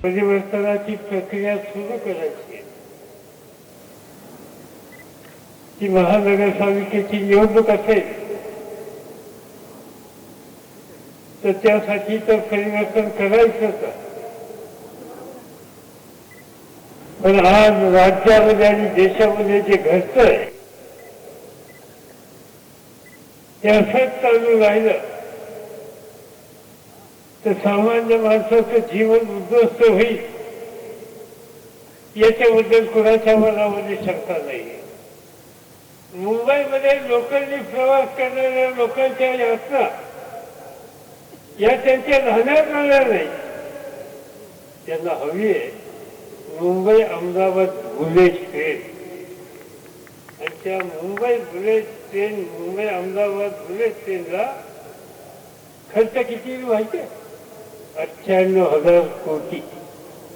परिवर्तनाची प्रक्रिया सुरू करायची आहे. ती महानगरपालिकेची निवडणूक असेल तर त्यासाठी तर परिवर्तन करायचंच आहे. पण आज राज्यामध्ये आणि देशामध्ये जे घडतंय ते असंच चालू राहिलं तर सामान्य माणसाचं जीवन उद्ध्वस्त होईल याच्याबद्दल कुणाच्या मनामध्ये शंका नाही. मुंबईमध्ये लोकलनी प्रवास करणाऱ्या लोकांच्या यातना या त्यांच्या राहण्यात राहणार नाही. त्यांना हवी आहे मुंबई अहमदाबाद बुलेट ट्रेन. आणि त्या Mumbai bullet train Mumbai Ahmedabad bullet ट्रेनला खर्च किती माहिती आहे? 98,000 कोटी.